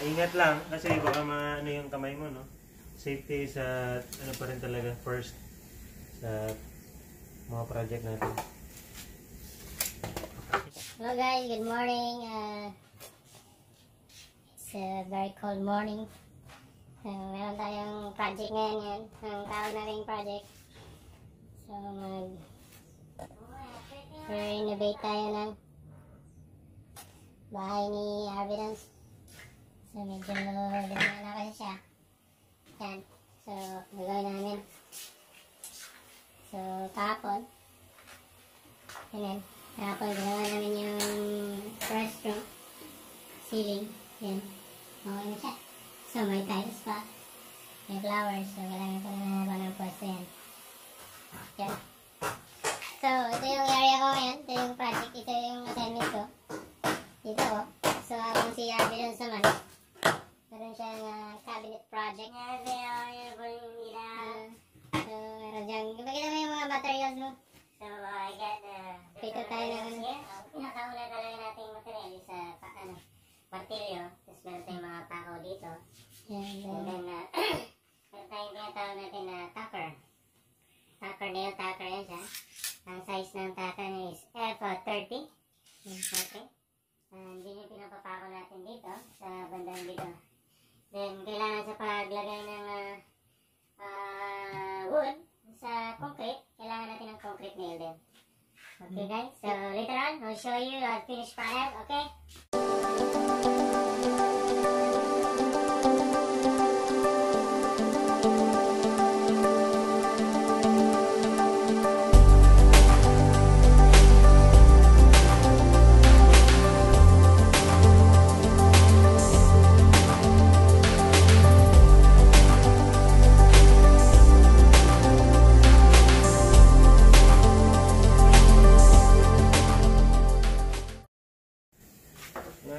Ingat lang kasi baka maano yung kamay mo, no? Safety sa ano pa rin talaga first sa mga project natin. Hello guys, good morning. It's a very cold morning. Meron tayong project ngayon yan. Ang tawag natin project. So renovate tayo ng bahay ni Arvidance. So medyo luma na kasi siya. Yan. So gagawin namin. So kahapon. Yan. Kahapon ginawa namin yung first room. Ceiling. Yan. Okay na siya. So may tiles pa. May flowers. So kailangan ko na naman ng pwesto yan. Yan. So ito yung area ko ngayon. Ito yung project. Ito yung assignment ko. Dito ko. So habang si Arvidance naman. Meron siyang cabinet project. So meron dyan. Ipakita mo yung mga materials mo. So I got pito tayo na pinakauna talaga nating material sa martilyo. Tapos meron tayong mga pako dito. And then meron tayong tinatawag natin na tacker. Tacker, nail tacker yan siya. Ang size ng tacker niya is F30. Okay. And yun yung pinapapako natin dito sa bandang dito. Then kailangan sa paglagay ng wood sa concrete, kailangan natin ng concrete nail din. Okay guys, so later on, I'll show you the finished product, okay?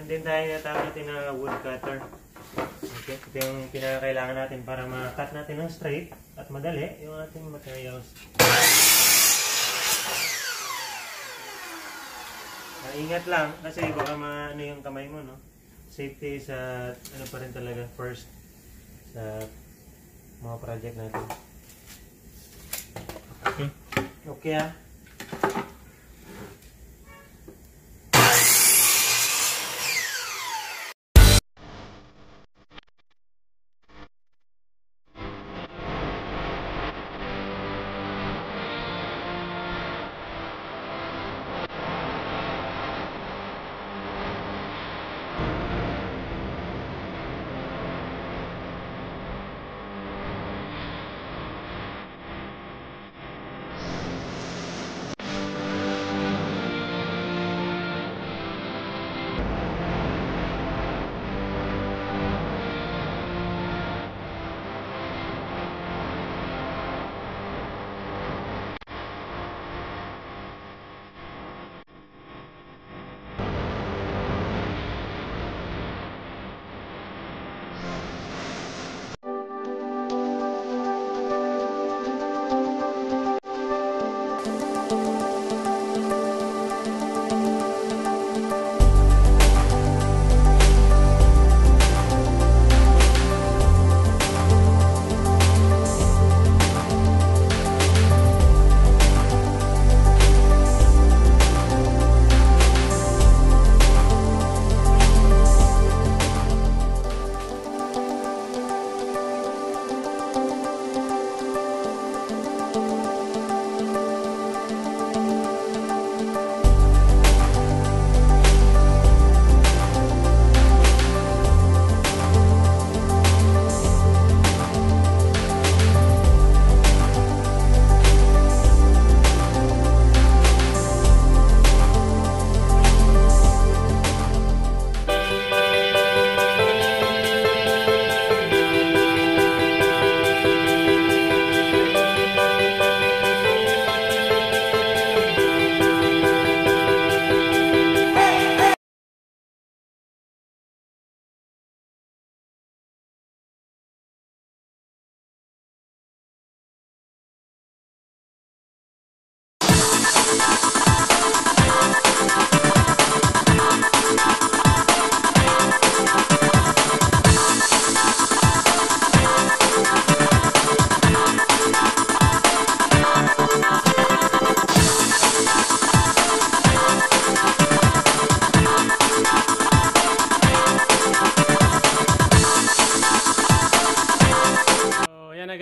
Din tayo natawag natin na wood cutter. Okay, ito yung pinakailangan natin para ma-cut natin ng straight at madali yung ating materials. Ingat lang kasi baka maano yung kamay mo, no? Safety sa ano pa rin talaga first sa mga project natin. Okay. Okay ah.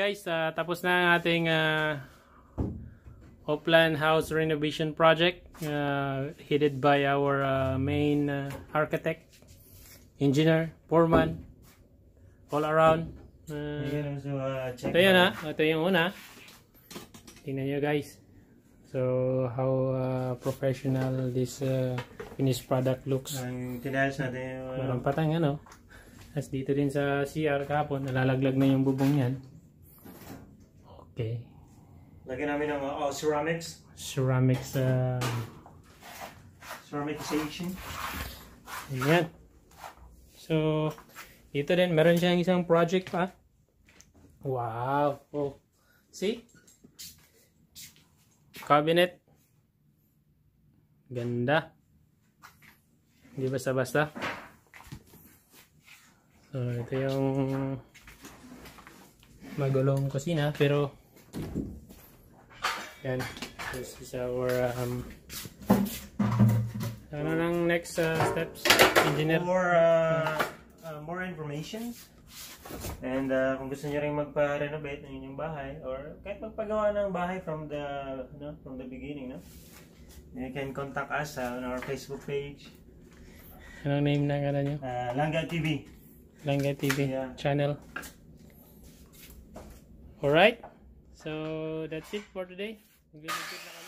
guys, tapos na ang ating Oplan House renovation project, headed by our main architect, engineer, foreman, all around. Ayun, so, check Ito yun ha, ito yung una. Tingnan nyo guys. So how professional this finished product looks. ang tinayos natin yung Meron patang ano. As dito din sa CR kahapon, nalalaglag na yung bubong yan. Okay. lagyan namin ng ceramics. Ceramics. Ceramicization. Ayan. So, dito din, meron siyang isang project pa. Wow. Oh. See? Cabinet. Ganda. Hindi basta-basta. So, ito yung magulong kusina. Pero, yan. This is our ano nang next steps, engineer? More information. And kung gusto niyo rin magpa-renovate ng inyong bahay or kahit magpagawa ng bahay from the beginning, no? You can contact us on our Facebook page. Anong name na ano nyo? Langga TV. Langga TV Yeah. channel. Alright. So, that's it for today. Maglilipid na kami.